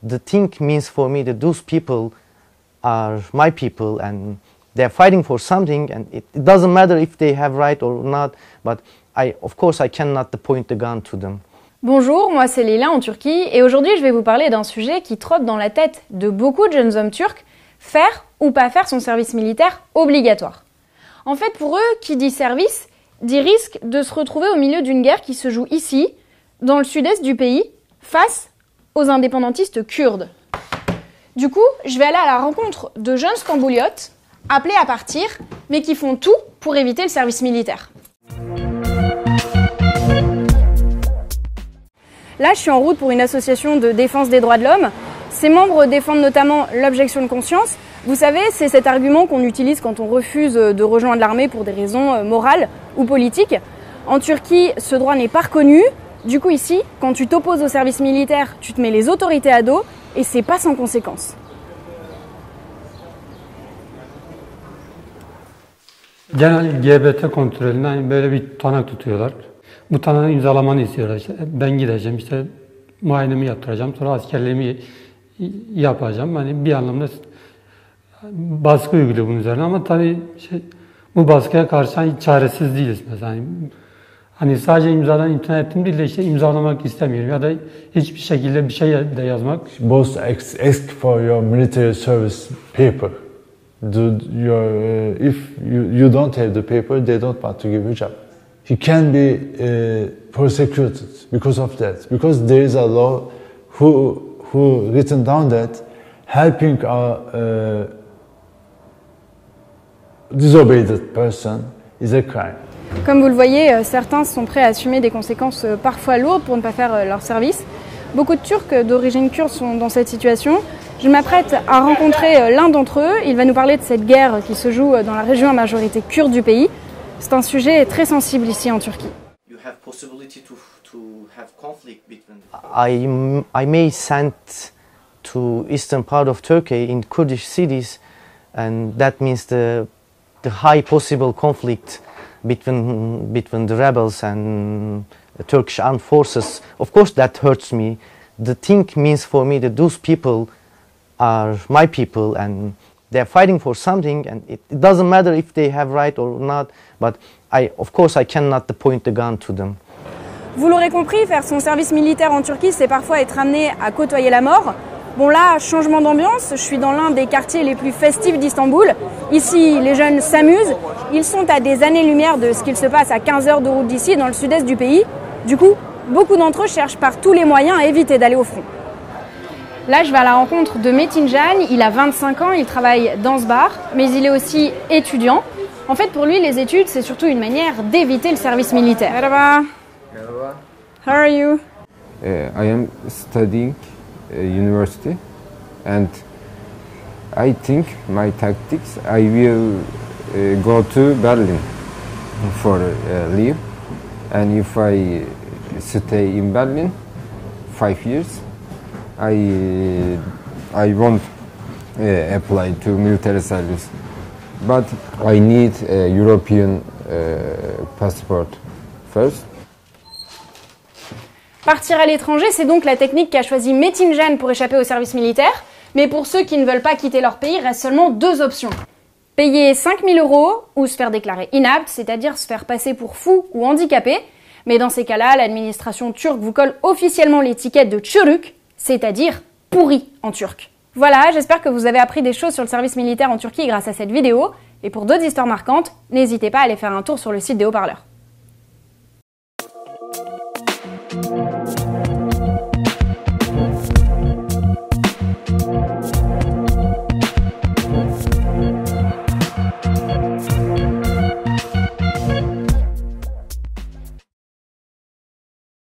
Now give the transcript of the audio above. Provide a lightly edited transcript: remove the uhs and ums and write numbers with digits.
the thing means for me that those people are my people and they're fighting for something, and it doesn't matter if they have right or not, but of course I cannot point the gun to them. Bonjour, moi c'est Leila en Turquie et aujourd'hui je vais vous parler d'un sujet qui trotte dans la tête de beaucoup de jeunes hommes turcs, faire ou pas faire son service militaire obligatoire. En fait pour eux, qui dit service, dit risque de se retrouver au milieu d'une guerre qui se joue ici, dans le sud-est du pays, face aux indépendantistes kurdes. Du coup, je vais aller à la rencontre de jeunes stambouliotes, appelés à partir, mais qui font tout pour éviter le service militaire. Là, je suis en route pour une association de défense des droits de l'homme. Ces membres défendent notamment l'objection de conscience. Vous savez, c'est cet argument qu'on utilise quand on refuse de rejoindre l'armée pour des raisons morales ou politiques. En Turquie, ce droit n'est pas reconnu. Du coup, ici, quand tu t'opposes au service militaire, tu te mets les autorités à dos et c'est pas sans conséquence. Genel LGBT kontrolünden böyle bir tutanak tutuyorlar. Bu tutanağı imzalamanı istiyorlar. İşte ben gideceğim, işte muayenemi yaptıracağım, sonra askerliğimi yapacağım. Hani bir anlamda baskı uyguluyor bunun üzerine ama tabii bu baskıya karşı hiç çaresiz değiliz mesela. Hani sadece imzadan imtina ettim değil de işte imzalamak istemiyorum ya da hiçbir şekilde bir şey de yazmak. Both ask for your military service paper. If you don't have the paper, they don't want to give you a job. You can be persecuted because of that. Because there is a law who written down that helping a disobeyed person is a crime. Comme vous le voyez, certains sont prêts à assumer des conséquences parfois lourdes pour ne pas faire leur service. Beaucoup de Turcs d'origine kurde sont dans cette situation. Je m'apprête à rencontrer l'un d'entre eux. Il va nous parler de cette guerre qui se joue dans la région à majorité kurde du pays. C'est un sujet très sensible ici en Turquie. I may send to eastern part of Turkey in Kurdish cities, and that means the high possible conflict between the rebels and the Turkish armed forces. Of course that hurts me. The thing means for me that those people are my people and they're fighting for something, and it doesn't matter if they have right or not, but of course I cannot point the gun to them. Vous l'aurez compris, faire son service militaire en Turquie, c'est parfois être amené à côtoyer la mort. Bon là, changement d'ambiance, je suis dans l'un des quartiers les plus festifs d'Istanbul. Ici, les jeunes s'amusent. Ils sont à des années-lumière de ce qu'il se passe à 15 heures de route d'ici, dans le sud-est du pays. Du coup, beaucoup d'entre eux cherchent par tous les moyens à éviter d'aller au front. Là, je vais à la rencontre de Metin Can. Il a 25 ans, il travaille dans ce bar, mais il est aussi étudiant. En fait, pour lui, les études, c'est surtout une manière d'éviter le service militaire. Merhaba. Merhaba. How are you? I am studying university, and I think my tactics, I will go to Berlin for leave, and if I stay in Berlin 5 years, I won't apply to military service, but I need a European passport first. Partir à l'étranger, c'est donc la technique qu'a choisie Metin Can pour échapper au service militaire. Mais pour ceux qui ne veulent pas quitter leur pays, il reste seulement deux options. Payer 5 000 € ou se faire déclarer inapte, c'est-à-dire se faire passer pour fou ou handicapé. Mais dans ces cas-là, l'administration turque vous colle officiellement l'étiquette de çürük, c'est-à-dire pourri en turc. Voilà, j'espère que vous avez appris des choses sur le service militaire en Turquie grâce à cette vidéo. Et pour d'autres histoires marquantes, n'hésitez pas à aller faire un tour sur le site des Haut-Parleurs.